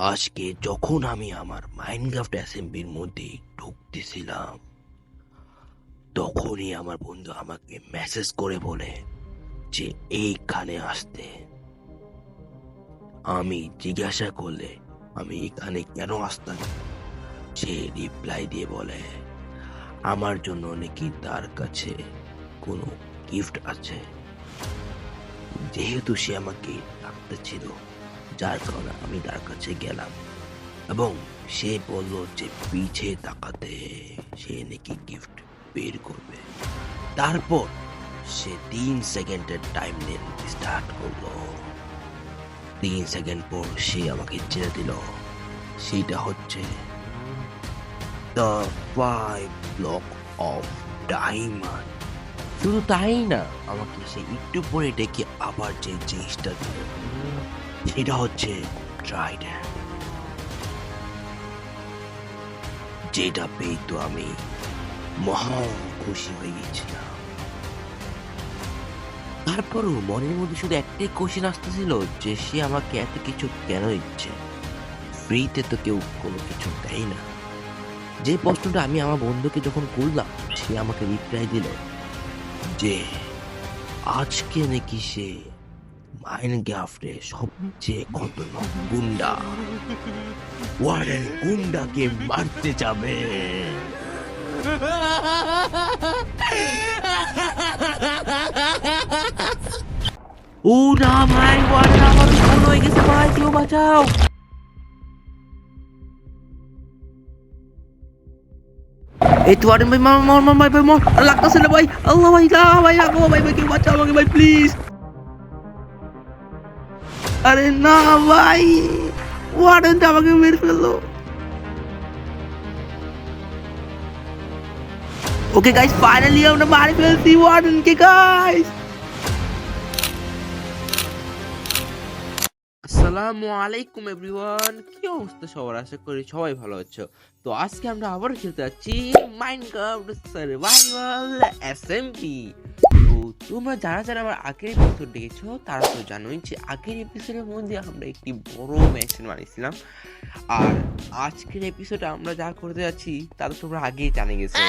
আজকে যখন আমি আমার মাইনক্রাফট অ্যাসেম্বলির মধ্যে ঢুকতেছিলাম, তখনই আমার বন্ধু আমাকে মেসেজ করে বলে যে এইখানে আসতে। আমি জিজ্ঞাসা করলে আমি এখানে কেন আসতাম, সে রিপ্লাই দিয়ে বলে আমার জন্য নাকি তার কাছে কোনো গিফট আছে। যেহেতু সে আমাকে ডাকতেছিল, যার কারণে আমি তার কাছে গেলাম এবং সে বলল যে পিছে তাকাতে, সে নাকি গিফট বের করবে। তারপর সে 3 সেকেন্ডের টাইম স্টার্ট করলো। 3 সেকেন্ড পর সে আমাকে ছেড়ে দিল। সেটা হচ্ছে দ্য 5 ব্লক অফ ডায়মন্ড। শুধু তাই না, আমাকে সে একটু পরে ডেকে আবার যে জিনিসটা দিল সেটা হচ্ছে ট্রাইডেন্ট, যেটা পেয়ে তো আমি মহা খুশি হয়ে গেছিলাম। তারপরও মনের মধ্যে শুধু একটাই কোশ্চেন আসতেছিল যে সে আমাকে এত কিছু কেন দিচ্ছে, ফ্রিতে তো কেউ কোনো কিছু দেয় না। যে প্রশ্নটা আমি আমার বন্ধুকে যখন করলাম, সে আমাকে রিপ্লাই দিল যে আজকে নাকি সে মাইনক্রাফটে সবচেয়ে খতরনাক গুন্ডা ওয়ারেন গুন্ডাকে মারতে যাবে। ও না ভাই, ওয়ারেন আমার ভুল হয়ে গেছে ভাই, কেউ বাঁচাও। এই তো ওয়ারেন ভাই, মার মার মার ভাই, ভাই মার, লাগতেছে না ভাই, আল্লাহ ভাই, না ভাই, লাগো ভাই, ভাই কেউ বাঁচাও আমাকে ভাই প্লিজ। আরে না ভাই, ওয়ারেনটা আমাকে মেরে ফেললো। ওকে গাইস, ফাইনালি আমরা মারি ফেলছি ওয়ার্ডেনকে গাইস। আসসালামু আলাইকুম এভরিওয়ান, কি অবস্থা সবার? আশা করি সবাই ভালো আছো। তো আজকে আমরা আবার খেলতে যাচ্ছি মাইনক্রাফট সার্ভাইভাল এসএমপি। তো তোমরা যারা যারা আমার আগের এপিসোড দেখেছো তারা তো জানোই যে আগের এপিসোডের মধ্যে আমরা একটি বড় মেশিন বানিয়েছিলাম, আর আজকের এপিসোডে আমরা যা করতে যাচ্ছি তা তো তোমরা আগেই জানে গেছো।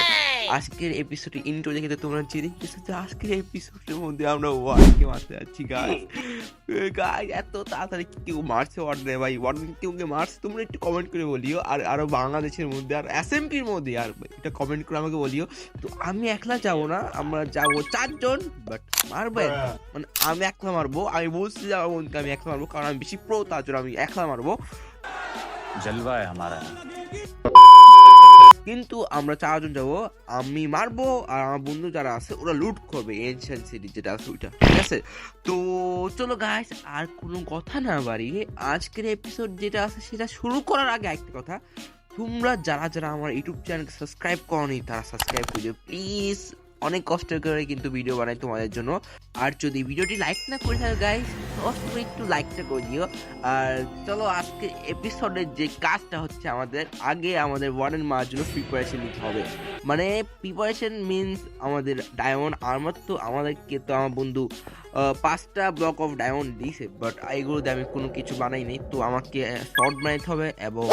আজকের এপিসোডে ইন্ট্রো দেখে তো তোমরা জেনে গেছো যে আজকের এপিসোডের মধ্যে আমরা ওয়ার্ডকে মারতে যাচ্ছি গাইস। গাইস এত তাড়াতাড়ি কেউ মারছে ওয়ার্ডনে ভাই, ওয়ার্ডনে কেউ মারছে তোমরা একটু কমেন্ট করে বলিও, আর আরো বাংলাদেশের মধ্যে আর এসএমপির মধ্যে আর এটা কমেন্ট করে আমাকে বলিও। তো আমি একলা যাবো না, আমরা যাবো 4 জন, বাট মারবে মানে আমি একলা মারবো। আমি বলছি যে আমার বন্ধুকে আমি একলা মারবো, কারণ আমি বেশি প্রো, তার জন্য আমি একলা মারবো। जलवा है हमारा। কিন্তু আমরা 4 জন যাবো, আমি মারবো আর আমার বন্ধু যারা আছে ওরা লুট করবে এনশিয়েন্ট সিটি যেটা আছে ওইটা, ঠিক আছে? তো চলো গাইস, আর কোনো কথা না বাড়িয়ে আজকের এপিসোড যেটা আছে সেটা শুরু করার আগে একটা কথা, তোমরা যারা যারা আমার ইউটিউব চ্যানেলকে সাবস্ক্রাইব করনি তারা সাবস্ক্রাইব করে দিও প্লিজ। অনেক কষ্ট করে কিন্তু ভিডিও বানাই তোমাদের জন্য। আর যদি ভিডিওটি লাইক না করে থাকো গাইস, কষ্ট করে একটু লাইকটা করে দিও। আর চলো আজকে এপিসোডের যে কাজটা হচ্ছে, আমাদের ওয়ার্ডেন মারার জন্য প্রিপারেশন নিতে হবে। মানে প্রিপারেশন মিনস আমাদের ডায়মন্ড আর্মার, তো আমাদেরকে তো আমার বন্ধু 5টা ব্লক অফ ডায়মন্ড দিয়েছে, বাট এগুলোতে আমি কোনো কিছু বানাই নি। তো আমাকে শর্ট বানাইতে হবে এবং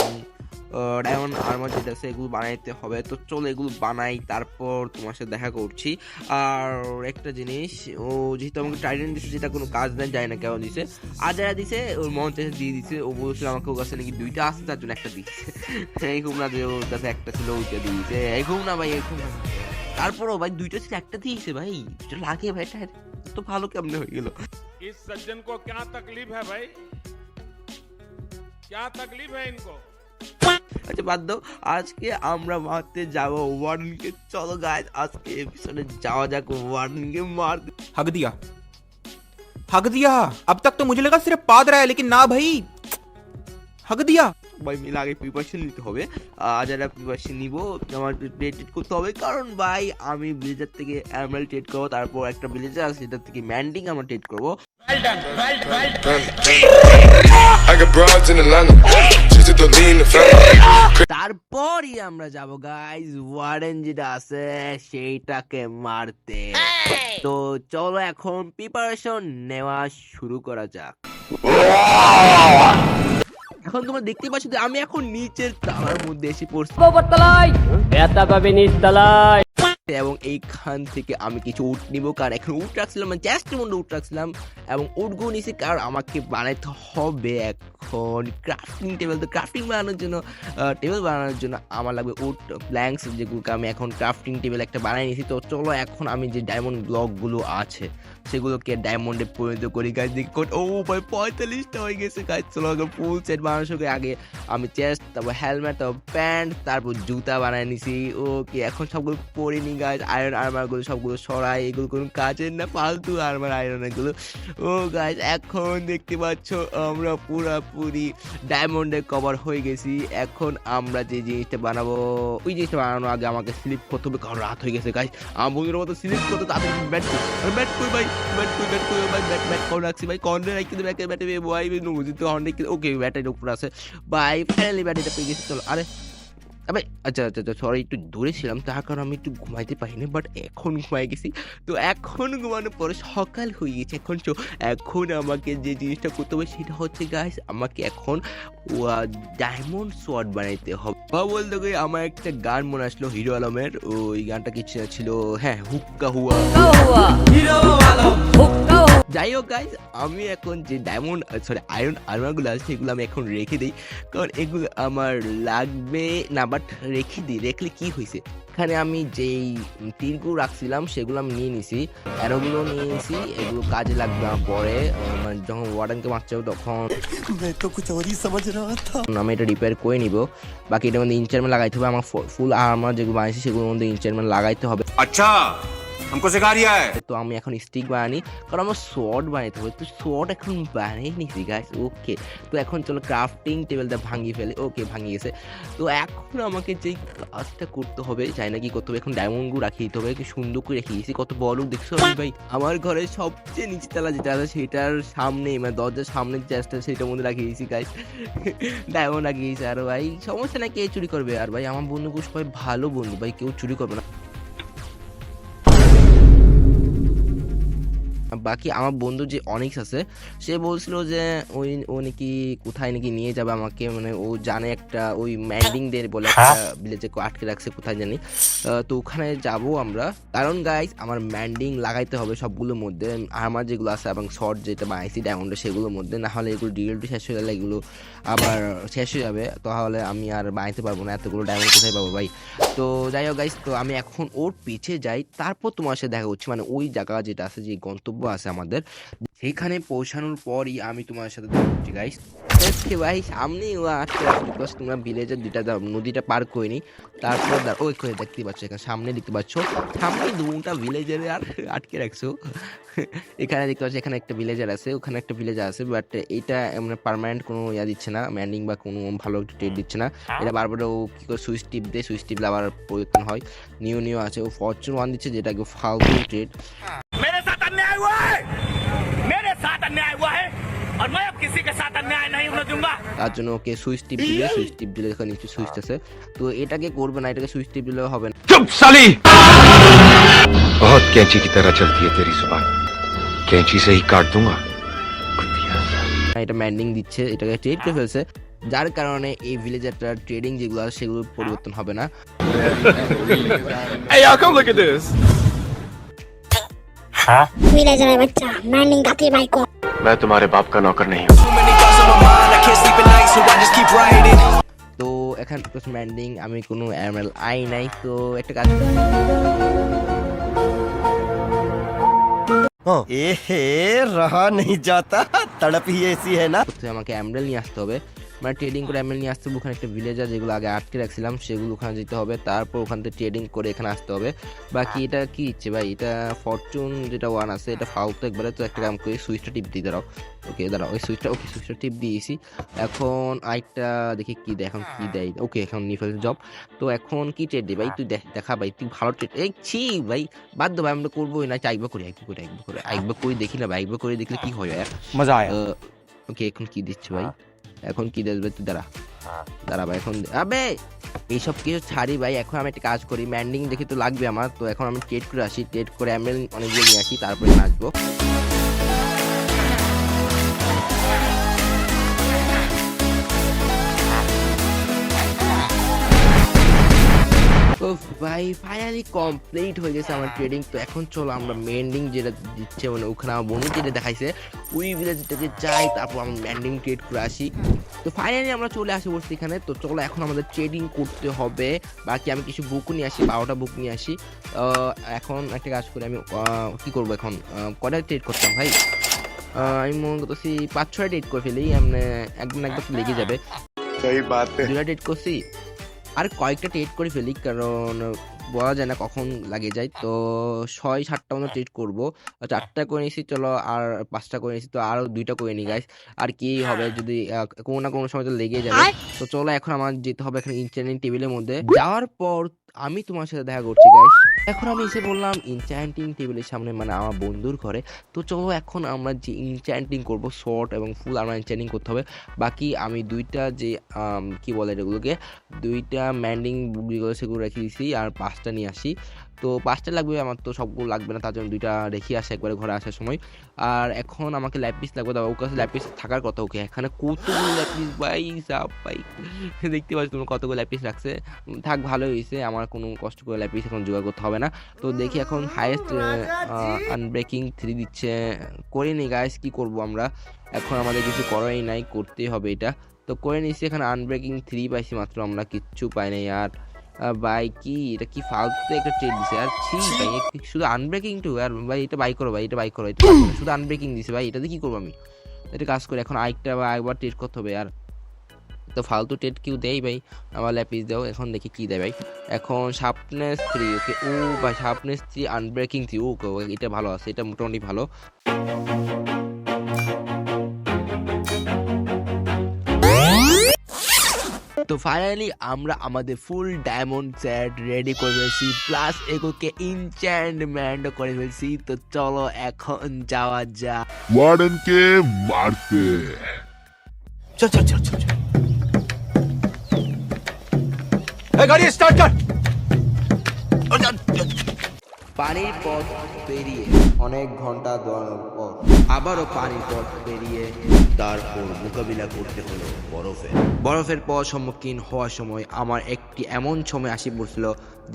ডায়মন্ড আর্মার যেটা আছে এগুলো বানাইতে হবে। তো চলো এগুলো বানাই, তারপর তোমার সাথে দেখা করছি। আর একটা জিনিস, ও যেহেতু আমাকে ট্রাইডেন্ট দিচ্ছে যেটা কোনো কাজ নেই, যায় না কেমন দিছে, আর যারা দিছে ওর মন চাইছে দিয়ে দিছে। ও বলছিল আমাকে ওর কাছে নাকি 2টা আছে, তার জন্য একটা দিচ্ছে। এরকম না যে ওর কাছে একটা ছিল ওইটা দিয়ে দিছে, এরকম না ভাই, এরকম না। তারপরও ভাই 2টা ছিল, একটা দিয়েছে ভাই, যেটা লাগে ভাই, এটা তো ভালো কেমনে হয়ে গেল। इस सज्जन को क्या तकलीफ है भाई, क्या तकलीफ है इनको? আচ্ছা বাদ দাও, আজকে আমরা মারতে যাবো ওয়ার্ডেনকে। চলো গাইস আজকে এপিসোডে যাওয়া যাক, ওয়ার্ডেনকে মারতে। हक दिया, हक दिया। अब तक तो मुझे लगा सिर्फ पाद रहा है, लेकिन ना भाई, हक दिया। ভাই মিলে আগে প্রিপারেশন নিতে হবে। যারা প্রিপারেশন নিব আমার ট্রেড করতে হবে, কারণ ভাই আমি ভিলেজার থেকে অ্যানিমাল ট্রেড করবো, তারপর একটা ভিলেজার আছে সেটার থেকে ম্যান্ডিং আমরা ট্রেড করবো। I got broads in Atlanta, just to lean the family. তারপরই আমরা যাব গাইস ওয়ার্ডেন যেটা আছে সেইটাকে মারতে। তো চলো এখন প্রিপারেশন নেওয়া শুরু করা যাক। এখন তোমরা দেখতে পাচ্ছ যে আমি এখন নিচের তালার মধ্যে এসে পড়ছি এবং এইখান থেকে আমি কিছু উট নিব, কারণ এখন উট রাখছিলাম, মানে চেস্টের মধ্যে উট রাখছিলাম এবং উটগুলো নিছি, কারণ আমাকে বানাইতে হবে এখন ক্রাফটিং টেবিল। তো ক্রাফটিং বানানোর জন্য টেবিল বানানোর জন্য আমার লাগবে উট প্ল্যাঙ্কস, যেগুলোকে আমি এখন ক্রাফটিং টেবিল একটা বানাই নিয়েছি। তো চলো এখন আমি যে ডায়মন্ড ব্লকগুলো আছে সেগুলোকে ডায়মন্ডে পরিণত করি গাছ। দেখুন ও ভাই 45টা হয়ে গেছে গাছ। চলো আগে ফুল সেট বানানোর আগে আমি চেস্ট, তারপর হেলমেট, তারপর প্যান্ট, তারপর জুতা বানাই নিছি। ওকে এখন সবগুলো পরে নি গাছ। আয়রন আর্মারগুলো সবগুলো সরাই, এগুলো কোনো কাজের না, ফালতু আর্মার আয়রন এগুলো। ও গাছ এখন দেখতে পাচ্ছ আমরা পুরাপুরি ডায়মন্ডে কভার হয়ে গেছি। এখন আমরা যে জিনিসটা বানাবো ওই জিনিসটা বানানোর আগে আমাকে স্লিপ করতে হবে, কারণ রাত হয়ে গেছে গাছ। আমার বন্ধুর মতো স্লিপ করতে তাদের ব্যাট করি ভাই, ব্যাট কর রাখছি ভাই, কর্নার রাখি কিন্তু ব্যাটে ভাই তো হর্নে। ওকে ব্যাটের উপর আছে ভাই, ফাইনালি ব্যাটারিটা পেয়ে গেছি। চলো আরে আবে আচ্ছা সরি, একটু দূরে ছিলাম তার কারণ আমি একটু ঘুমাইতে পারিনি, বাট এখন ঘুমাই গেছি। তো এখন ঘুমানোর পরে সকাল হয়ে গেছে। এখন আমাকে যে জিনিসটা করতে হবে সেটা হচ্ছে গাইস, আমাকে এখন ডায়মন্ড সোয়ার্ড বানাইতে হবে। বা বলতে গিয়ে আমার একটা গান মনে আসলো হিরো আলমের, ওই গানটা কি ছিল, হ্যাঁ হুক্কা হুয়া। যাই হোক গাইস, আমি এখন যে ডায়মন্ড আয়রন আর্মারগুলো আছে সেগুলো আমি এখন রেখে দিই, কারণ এগুলো আমার লাগবে না, বাট রেখলে কি হয়েছে, এখানে আমি যেই তীরগুলো রাখছিলাম সেগুলো আমি নিয়ে নিছি, অ্যারোগুলো নিয়ে নিছি, এগুলো কাজে লাগবে আমার পরে, মানে যখন ওয়ার্ডেনকে মারতে হবে তখন আমি এটা রিপেয়ার করে নিব। বাকি এটার মধ্যে ইনচারমেন্ট লাগাইতে হবে, আমার ফুল আর্মার যেগুলো বানিয়েছি সেগুলোর মধ্যে ইনচারমেন্ট লাগাইতে হবে। अच्छा हमको सिखा रिया है। তো আমি এখন স্টিক বানানি, কারণ আমার শর্ট বানাইতে হবে। তো শর্ট এখন বানিয়ে নিছি গাইস। ওকে তো এখন চলো ক্রাফটিং টেবিলটা ভাঙিয়ে ফেলে। ওকে ভাঙিয়ে গেছে। তো এখন আমাকে যেই কাজটা করতে হবে, চাই না কি করতে হবে, এখন ডায়মন্ডগুলো রাখিয়ে দিতে হবে, কি সুন্দর করে রেখে দিয়েছি, কত বড় দেখছো ভাই। আমার ঘরের সবচেয়ে নিচে তলা যেটা আছে সেটার সামনে, মানে দরজার সামনের চেষ্টা সেটার মধ্যে রাখিয়ে দিয়েছি গাইস, ডায়মন্ড রাখিয়ে দিয়েছি। আর ভাই সমস্যা না, কে চুরি করবে, আর ভাই আমার বন্ধুগুলো সবাই ভালো বন্ধু ভাই, কেউ চুরি করবে না। বাকি আমার বন্ধু যে অনিক্স আছে সে বলছিল যে ও নাকি কোথায় নাকি নিয়ে যাবে আমাকে, মানে ও জানে একটা ওই ম্যান্ডিং দের বলে একটা ভিলেজে আটকে রাখছে কোথায় জানি। তো ওখানে যাব আমরা, কারণ গাইস আমার ম্যান্ডিং লাগাইতে হবে সবগুলোর মধ্যে, আমার যেগুলো আছে এবং শর্ট যেটা বানাইছি ডায়মন্ডে সেগুলোর মধ্যে, না হলে এগুলো ডিএলটি শেষ হয়ে গেলে এগুলো আবার শেষ হয়ে যাবে, তাহলে আমি আর বানাইতে পারবো না, এতগুলো ডায়মন্ড কোথায় পাবো ভাই। তো যাই হোক গাইস, তো আমি এখন ওর পিছে যাই, তারপর তোমার সাথে দেখা হচ্ছে, মানে ওই জায়গা যেটা আছে যে গন্তব্য আছে আমাদের, সেইখানে পৌঁছানোর পরই আমি তোমার সাথে দেখা হচ্ছি গাইস। ভাই সামনে তোমরা ভিলেজের দুটা নদীটা পার করে নি, তারপর ওই করে দেখতে পাচ্ছ, এখানে সামনে দেখতে পাচ্ছ, সামনে দুটা ভিলেজারে আর আটকে রাখছো। এখানে দেখতে পাচ্ছ এখানে একটা ভিলেজার আছে, ওখানে একটা ভিলেজার আছে, বাট এইটা মানে পার্মানেন্ট কোনো ইয়া দিচ্ছে না, ম্যান্ডিং বা কোনো ভালো ট্রেড দিচ্ছে না। এটা বারবার ও কি করে সুইচ টিপ দেয়, সুইচ টিপলে আবার পরিবর্তন হয়। নিউ আছে, ও ফরচুন 1 দিচ্ছে, যেটা ফালতু ট্রেড। मेरे साथ अन्याय हुआ है, मेरे साथ अन्याय हुआ है और मैं अब किसी के साथ अन्याय नहीं होने दूंगा। তার জন্য ওকে সুইচ টিপ দিলে, সুইচ টিপ দিলে এখানে নিচে সুইচ আছে, তো এটাকে করবে না, এটাকে সুইচ টিপ দিলে হবে না। चुप साली, बहुत कैंची की तरह चलती है तेरी जुबान, कैंची से ही काट दूंगा। এটা ম্যান্ডিং দিচ্ছে, এটাকে ট্রেড করে ফেলছে, যার কারণে এই ভিলেজারটার ট্রেডিং যেগুলো আছে সেগুলো পরিবর্তন হবে না। Hey, y'all come look at this. Villager है बच्चा, मैंडिंग काती भाई को। मैं तुम्हारे बाप का नौकर नहीं हूँ। তো এখান থেকে ম্যান্ডিং আমি কোনো এমএল আই নাই, তো একটা কাজ रहा नहीं जाता, तड़प ही ऐसी है ना। করতে আমাকে এমরেল নিয়ে আসতে হবে, মানে ট্রেডিং করে এমএল নিয়ে আসতে হবে। ওখানে একটা ভিলেজার যেগুলো আগে আটকে রাখছিলাম সেগুলো ওখানে যেতে হবে, তারপর ওখান থেকে ট্রেডিং করে এখানে আসতে হবে। বাকি এটা কি ইচ্ছে ভাই, এটা ফরচুন যেটা 1 আছে এটা ফালতু একবারে, তো একটা কাম করি সুইচটা টিপ দিয়ে দাঁড়াও। ওকে দাঁড়াও, ওই সুইচটা, ওকে সুইচটা টিপ দিয়েছি। এখন আরেকটা দেখি কি দেয়, এখন কি দেয়। ওকে এখন নিয়ে ফেলছে জব। তো এখন কি ট্রেড দিই ভাই, তুই দেখা ভাই, তুই ভালো ট্রেড। এই ছি ভাই, বাধ্য ভাই, আমরা করবোই না, আইবা করি দেখি না ভাই, আইবা করে দেখলে কি হয় मजा आया। ওকে এখন কি দিচ্ছে ভাই, এখন কি দেবে, তুই দাঁড়া ভাই, এখন আবে এইসব কিছু ছাড়ি ভাই, এখন আমি একটা কাজ করি, ম্যান্ডিং দেখে তো লাগবে আমার, তো এখন আমি ট্রেড করে আসি, ট্রেড করে এমএল অনেকগুলো নিয়ে আসি, তারপরে আসবো। ভাই ফাইনালি কমপ্লিট হয়ে গেছে আমার ট্রেডিং। তো এখন চলো আমরা মেন্ডিং যেটা দিচ্ছে মানে ওখানে আমার বন্ধু যেটা দেখাইছে ওই ভিলেজটাকে যাই, তারপর আমরা মেন্ডিং ট্রেড করে আসি। তো ফাইনালি আমরা চলে আসি বসছি এখানে। তো চলো এখন আমাদের ট্রেডিং করতে হবে। বাকি আমি কিছু বুক নিয়ে আসি, 12টা বুক নিয়ে আসি। এখন একটা কাজ করে আমি কি করবো এখন, কটা ট্রেড করতাম ভাই? আমি মনে করতেছি 5-6টা ট্রেড করে ফেলি, মানে একদম তো লেগে যাবে। सही बात है। 2টা ট্রেড করছি, আর কয়েকটা ট্রেড করে ফেলি কারণ বলা যায় না কখন লাগে যায়। তো 6-7টা মতো ট্রেড করবো, 4টা করে নিয়েছি, চলো আর 5টা করে নিয়েছি, তো আরো 2টা করে নি গাইস। আর কি হবে যদি কোনো না কোনো সময় তো লেগে যাবে। তো চলো এখন আমার যেতে হবে এখানে ইনচ্যান্টিং টেবিলের মধ্যে। যাওয়ার পর আমি তোমার সাথে দেখা করছি গাইস। এখন আমি এসে বললাম ইনচ্যান্টিং টেবিলের সামনে, মানে আমার বন্ধুর ঘরে। তো চলো এখন আমরা যে ইনচ্যান্টিং করব শর্ট এবং ফুল আমরা ইনচ্যান্টিং করতে হবে। বাকি আমি 2টা যে কি বলে এগুলোকে, 2টা ম্যান্ডিং বুকগুলো সেগুলো রেখে দিয়েছি, আর 5টা নিয়ে আসি। তো 5টা লাগবে আমার, তো সবগুলো লাগবে না, তার জন্য 2টা রেখে আসে একবারে ঘরে আসার সময়। আর এখন আমাকে ল্যাপিস লাগবে, ওর কাছে ল্যাপিস থাকার কথা। ওকে এখানে কতগুলো ল্যাপিস ভাই, সাপ ভাই দেখতে পাচ্ছ তোমরা কতগুলো ল্যাপিস রাখছে। থাক ভালো হয়েছে, আমার কোনো কষ্ট করে ল্যাপিস এখন জোগাড় করতে হবে না। তো দেখি এখন হাইয়েস্ট আনব্রেকিং 3 দিচ্ছে, করিনি গাইস, কি করব আমরা এখন, আমাদের কিছু করাই নাই, করতেই হবে এটা। তো করে নিচ্ছি, এখানে আনব্রেকিং 3 পাইছি মাত্র, আমরা কিচ্ছু পাই নাই। আর ভাই কি এটা কি ফালতু একটা ট্রেড দিছে আর ছি ভাই, শুধু আনব্রেকিং টু। আর ভাই এটা বাই করো ভাই, এটা বাই করো, এটা শুধু আনব্রেকিং দিছে ভাই, এটাতে কি করবো আমি? এটা কাজ করে এখন আরেকটা বা একবার ট্রেড করতে হবে। আর তো ফালতু ট্রেড কেউ দেয় ভাই, আমার ল্যাপিস দাও। এখন দেখি কি দেয় ভাই। এখন শার্পনেস 3, ওকে ও ভাই শার্পনেস 3 আনব্রেকিং 3, ওকে এটা ভালো আছে, এটা মোটামুটি ভালো। তো ফাইনালি আমরা আমাদের ফুল ডায়মন্ড সেট রেডি করে ফেলছি, প্লাস এগুলোকে ইনচ্যান্টমেন্ট করে ফেলছি। তো চলো এখন যাওয়া যাক ওয়ার্ডেনকে মারতে। चल चल चल चल चल गाड़ी स्टार्ट कर। পানির পথ পেরিয়ে অনেক ঘন্টা দৌড়ানোর পর আবারও পানির পথ পেরিয়ে তারপর মোকাবিলা করতে হলো বরফের পর সম্মুখীন হওয়ার সময় আমার একটি এমন সময় আসি পড়ছিল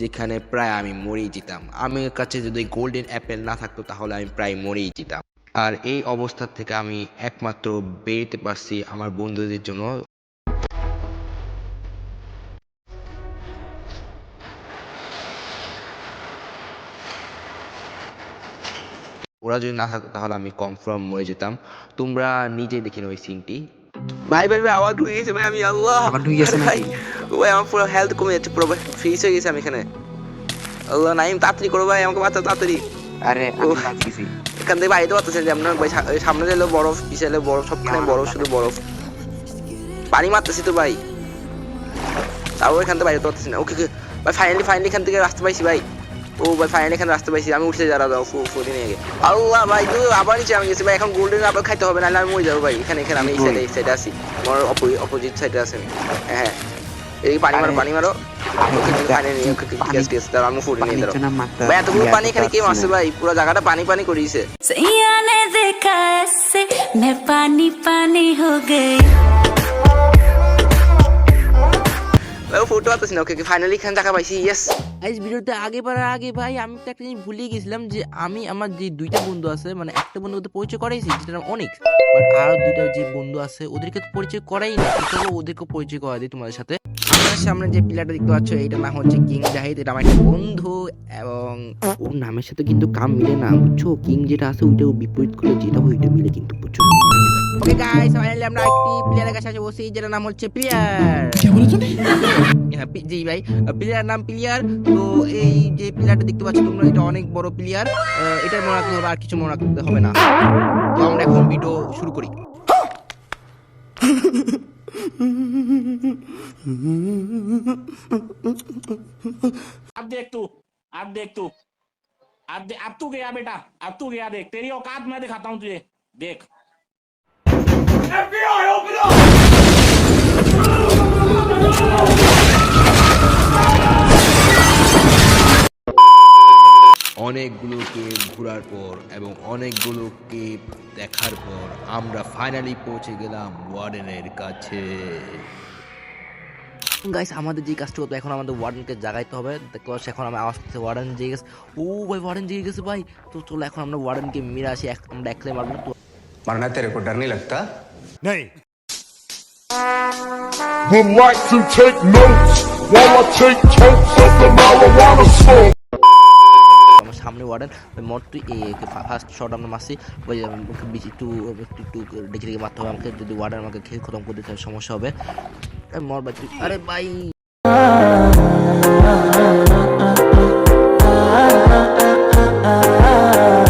যেখানে প্রায় আমি মরেই যেতাম। আমার কাছে যদি গোল্ডেন অ্যাপেল না থাকতো তাহলে আমি প্রায় মরেই যেতাম। আর এই অবস্থা থেকে আমি একমাত্র বেরোতে পারছি আমার বন্ধুদের জন্য। ওরা যদি না থাকতো তাহলে আমি কনফার্ম মরে যেতাম। তোমরা নিজেই দেখে নাও ওই সিনটি। ভাই ভাই ভাই আবার ঢুকে গেছে ভাই, আমি আল্লাহ আবার ঢুকে গেছে ভাই। ভাই আমার পুরো হেলথ কমে যাচ্ছে, পুরো ফ্রিজ হয়ে গেছে আমি এখানে। আল্লাহ নাইম তাড়াতাড়ি করো ভাই, আমাকে বাঁচাও তাড়াতাড়ি। আরে আমি বাঁচিয়েছি এখান থেকে বাইরে বাঁচাচ্ছে যে আপনার ভাই, সামনে যেলো বরফ, পিছনে বরফ, সবখানে বরফ, শুধু বরফ। পানি মারতেছি তো ভাই, তাও এখান থেকে বাইরে তো পারতেছি না। ওকে ভাই ফাইনালি এখান থেকে রাস্তা পাইছি ভাই। ও ভাই ফাইনালি এখানে রাস্তা পাইছি, আমি উঠতে যারা দাও ফুটি নিয়ে গে। আল্লাহ ভাই তুই আবার নিচে আমি গেছি ভাই, এখন গোল্ডেন আবার খাইতে হবে, নাহলে আমি মরে যাবো ভাই। এখানে আমি এই সাইডে আছি, আমার অপোজিট সাইডে আছে। হ্যাঁ এই পানি মারো আমি ফুটি নিয়ে দাঁড়াও ভাই। এতগুলো পানি এখানে কেউ আসছে ভাই, পুরো জায়গাটা পানি করিয়েছে। ফটো আসতেছি না। ওকে ফাইনালি এখানে দেখা পাইছি, ইয়েস। গাইস ভিডিওতে আগে ভাই আমি তো একটা জিনিস ভুলে গেছিলাম যে আমি আমার যে 2টা বন্ধু আছে, মানে একটা বন্ধু ওদের পরিচয় করাইছি যেটা নাম অনেক, বাট আরো 2টা যে বন্ধু আছে ওদেরকে তো পরিচয় করাই না। চলো ওদেরকে পরিচয় করা দিই তোমাদের সাথে। আমার সামনে যে প্লেয়ারটা দেখতে পাচ্ছ এইটার নাম হচ্ছে কিং জাহিদ, এটা আমার একটা বন্ধু, এবং ওর নামের সাথে কিন্তু কাম মিলে না বুঝছো। কিং যেটা আছে ওইটাও বিপরীত করলে যেটা ওইটা মিলে কিন্তু বুঝছো। ওকে গাইস ফাইনালি আমরা একটি প্লেয়ারের কাছে বসি যেটা নাম হচ্ছে প্লেয়ার। কি বলছো? জি ভাই প্লেয়ার নাম প্লেয়ার। তো এই যে প্লেয়ারটা দেখতে পাচ্ছ তোমরা, এটা অনেক বড় প্লেয়ার, এটার মনে রাখতে হবে, আর কিছু মনে রাখতে হবে না। তো আমরা এখন ভিডিও শুরু করি। अब तू गया बेटा, अब तू गया, देख तेरी औकात मैं दिखाता हूँ तुझे, देख। অনেকগুলোকে ঘোরার পর এবং অনেকগুলোকে দেখার পর আমরা ফাইনালি পৌঁছে গেলাম ওয়ার্ডেনের কাছে। গাইস আমাদের যে কাজটা করতে এখন আমাদের ওয়ার্ডেনকে জাগাইতে হবে। দেখতে পাচ্ছি এখন আমি আওয়াজ করছি ওয়ার্ডেন জেগে গেছে। ও ভাই ওয়ার্ডেন জেগে গেছে ভাই। তো চলো এখন আমরা ওয়ার্ডেনকে মেরে আসি, আমরা একলে মারবো। তো मरना तेरे को डर नहीं लगता? नहीं। Would like to take notes while I take totes of the marijuana smoke. আমার সামনে ওয়ার্ডেন মর তুই ফার্স্ট শট আমরা মারছি ওই একটু ডেকে ডেকে মারতে হবে আমাকে। যদি ওয়ার্ডেন আমাকে খেয়ে খতম করে দিতে সমস্যা হবে। মর ভাই তুই। আরে ভাই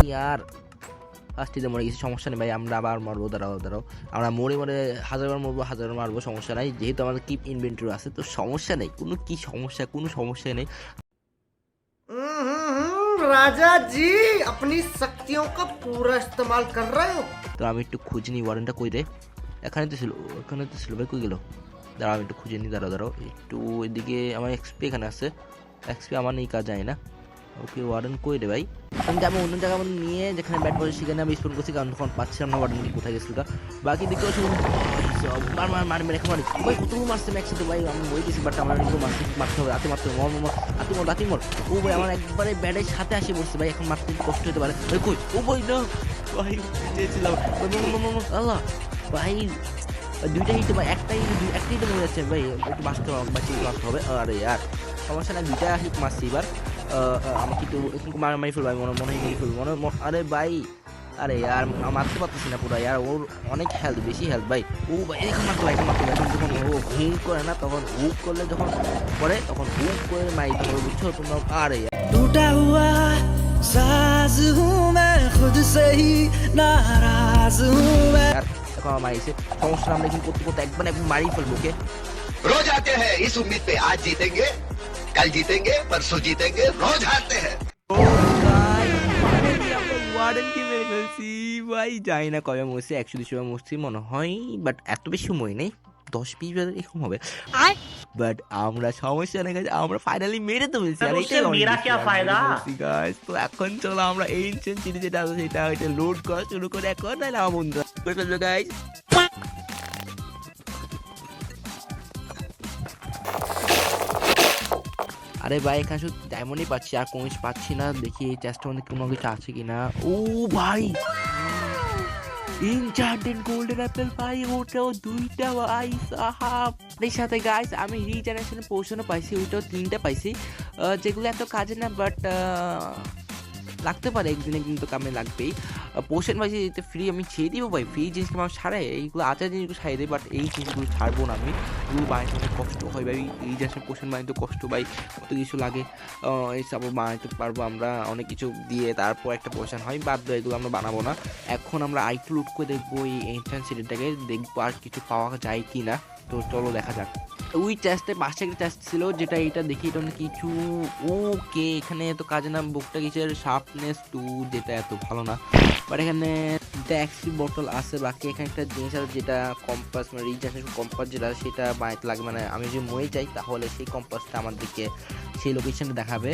ইয়ার ফার্স্টিতে মরে গেছি, সমস্যা নেই ভাই, আমরা আবার মারবো। দাঁড়াও আমরা মরে হাজারবার মরবো, হাজারবার মারবো, সমস্যা নাই। যেহেতু আমাদের কিপ ইনভেন্টরি আছে তো সমস্যা নেই, কোনো সমস্যা নেই। राजा जी अपनी शक्तियों का पूरा इस्तेमाल कर रहे हो। তো আমি একটু খুঁজে নিই ওয়ারেন্টটা কই রে। এখানে তো ছিল ভাই, কই গেল? দাঁড়াও আমি একটু খুঁজে নিই, দাঁড়াও একটু এদিকে। আমার এক্সপি এখানে আছে, এক্সপি আমার নেই, কাজ যায় না। ওকে ওয়ারেন্ট কই রে ভাই? আমি অন্য জায়গা নিয়ে যেখানে ব্যাট বসে সেখানে আমি স্পোন করছি, কারণ তখন পাচ্ছিলাম না ওয়ারেন্ট কোথায় গেছিল। বাকি দেখতে পাচ্ছি মারি ভাই, কতগুলো মারছে একসাথে ভাই। আমি বই দিয়েছি বাট আমার মারতে হবে, রাতে মর। ও ভাই আমার একবারে ব্যাটের সাথে আসে বসছে ভাই, এখন মারতে কষ্ট হতে পারে ভাই। কই ও ভাই না ভাই, চেয়েছিলাম আল্লাহ ভাই। দুইটা হিটে ভাই, একটাই হিটে মরে যাচ্ছে ভাই, একটু বাঁচতে হবে। আরে ইয়ার সমস্যা নাই, দুইটা হিট মারছি এবার। আমাকে একটু মারি ফেলবো ভাই, মনে হয় মেরে ফেলবো আরে ভাই, আরে ইয়ার মারতে পারতেছি না পুরো ইয়ার, ওর অনেক হেলথ, বেশি হেলথ ভাই। ও ভাই এখন মারতে এখন যখন ও হুক করে না, তখন হুক করলে যখন করে তখন হুক করে মারিতে হবে, বুঝছো তোমরা? আরে टूटा हुआ साज हूँ मैं खुद से ही नाराज हूँ मैं। এখন আমার মারিছে, সমস্যা আমরা এখন করতে একবার মারি ফেলবো। ওকে रोज आते हैं इस उम्मीद पे आज जीतेंगे कल जीतेंगे परसों जीतेंगे रोज हारते हैं। ওয়ার্ডেনকে মেরে ফেলছি ভাই, যাই না কবে মরছি, 100-200 মরছি মনে হয়, বাট এত বেশি সময় নেই, 10-20 বার এরকম হবে। বাট আমরা সমস্যা নেই, আমরা ফাইনালি মেরে তো ফেলছি। আর এটা মেরা কি ফায়দা গাইস। তো এখন চলো আমরা এনশিয়েন্ট সিটি যেটা আছে সেটা লোড করা শুরু করে এখন, না আমার বন্ধুরা করে ফেলবো গাইস। আরে ভাই এখানে শুধু ডায়মন্ডই পাচ্ছি, আর কোনো কিছু পাচ্ছি না। দেখি এই চেষ্টার মধ্যে কোনো কিছু আছে কিনা। ও ভাই ইনচার্টেড গোল্ডেন অ্যাপেল ভাই, ওটাও 2টা ভাই সাহাব। এর সাথে গাইস আমি রিজেনারেশনের পোশনও পাইছি, ওইটাও 3টা পাইছি, যেগুলো এত কাজে না, বাট লাগতে পারে একদিন তো কামে লাগবেই। পোশন পাইছি যেতে ফ্রি, আমি ছেড়ে দিব ভাই। ফ্রি জিনিসকে আমার ছাড়াই এইগুলো আচার জিনিসগুলো ছাড়িয়ে দেয়, বাট এই জিনিসগুলো ছাড়বো না আমি। এগুলো বানাইতে অনেক কষ্ট হয় ভাই, রিজেনারেশন পোশন বানাইতে কষ্ট ভাই, কত কিছু লাগে। এই সব বানাইতে পারবো আমরা অনেক কিছু দিয়ে, তারপর একটা পোশন হয়, বাধ্য এগুলো আমরা বানাবো না। এখন আমরা আইটু লুট করে দেখবো এই এনশিয়েন্ট সিটিটাকে, দেখবো আর কিছু পাওয়া যায় কি না। তো চলো দেখা যাক। ওই টেস্টে পাশে একটা টেস্ট ছিল যেটা এটা দেখি, এটা অনেক কিছু ওকে। এখানে এত কাজে না, বুকটা কিসের শার্পনেস 2, যেটা এত ভালো না, বাট এখানে ট্যাক্সি বোতল আছে। বাকি এখানে একটা জিনিস আছে যেটা কম্পাস, মানে রিজেনারেশন কম্পাস যেটা, সেটা বানাইতে লাগে। মানে আমি যদি মরে যাই তাহলে সেই কম্পাসটা আমাদেরকে সেই লোকেশনটা দেখাবে।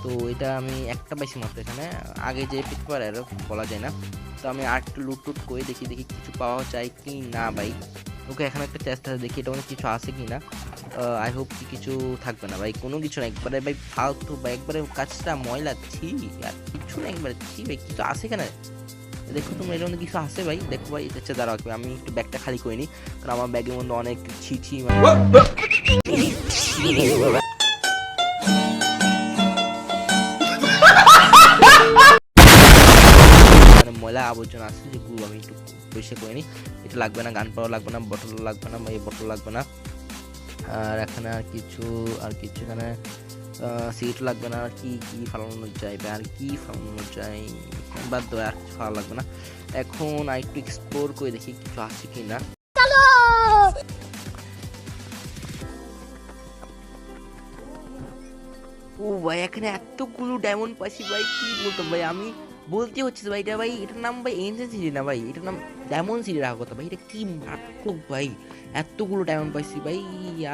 তো এটা আমি একটা পাইছি মাত্র এখানে, আগে যে পেতে পারে আরও বলা যায় না। তো আমি আর একটু লুট করে দেখি কিছু পাওয়া যায় কি না ভাই। ওকে এখানে একটা টেস্ট আছে, দেখি এটা অনেক কিছু আছে কি না। আই হোপ কি কিছু থাকবে না ভাই, কোনো কিছু না, একবারে ভাই ফালতু ভাই, একবারে কাজটা ময়লা ছি, আর কিছু না, একবারে ছি ভাই। কিছু আছে এখানে দেখো তোমরা, এর মধ্যে কিছু আছে ভাই, দেখো ভাই। এটা দাঁড়াও আমি একটু ব্যাগটা খালি করে নিই, কারণ আমার ব্যাগের মধ্যে অনেক ছি মানে ময়লা আবর্জনা আছে, যেগুলো আমি একটু পরিষ্কার করে নিই। এটা লাগবে না, গান পাওয়া লাগবে না, বটল লাগবে না, এই বটল লাগবে না। আর এখানে আর কিছু এখানে সিট লাগবে না। আর কি ফালানো যায় আর কি ফালানো যায়, বাদ দেওয়া, আর কিছু ফালা লাগবে না। এখন আর একটু এক্সপ্লোর করে দেখি কিছু আছে কি না। ও ভাই এখানে এতগুলো ডায়মন্ড পাইছি ভাই, কি বলতাম ভাই, আমি বলতে হচ্ছে ভাই এটা ভাই, এটার নাম ভাই এনশিয়েন্ট সিটি না ভাই, এটার নাম ডায়মন্ড সিটি রাখা কথা ভাই। এটা কি মারাত্মক ভাই, এতগুলো ডায়মন্ড পাইছি ভাই।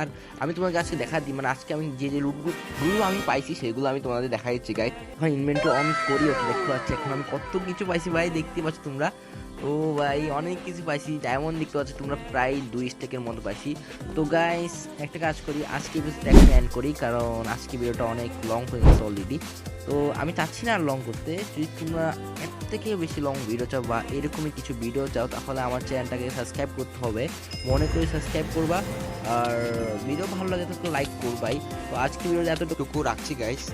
আর আমি তোমাকে আজকে দেখা দিই, মানে আজকে আমি যে লুটগুলো আমি পাইছি সেগুলো আমি তোমাদের দেখা দিচ্ছি গাইস। এখন ইনভেন্টরি অন করি, ওকে দেখতে পাচ্ছি এখন আমি কত কিছু পাইছি ভাই, দেখতে পাচ্ছ তোমরা। ও ভাই অনেক কিছু পাইছি, ডায়মন্ড দেখতে পাচ্ছি তোমরা প্রায় 2 স্টেকের মতো পাইছি। তো গাইস একটা কাজ করি, আজকে ভিডিওটা এন্ড করি, কারণ আজকে ভিডিওটা অনেক লং হয়ে গেছে অলরেডি। তো আমি চাচ্ছি না আর লং করতে। যদি তোমরা এর থেকে বেশি লং ভিডিও চাও বা এরকমই কিছু ভিডিও চাও, তাহলে আমার চ্যানেলটাকে সাবস্ক্রাইব করতে হবে, মনে করে সাবস্ক্রাইব করবা। আর ভিডিও ভালো লাগে তো লাইক করবাই। তো আজকে ভিডিওটা এতটুকু রাখছি গাইস।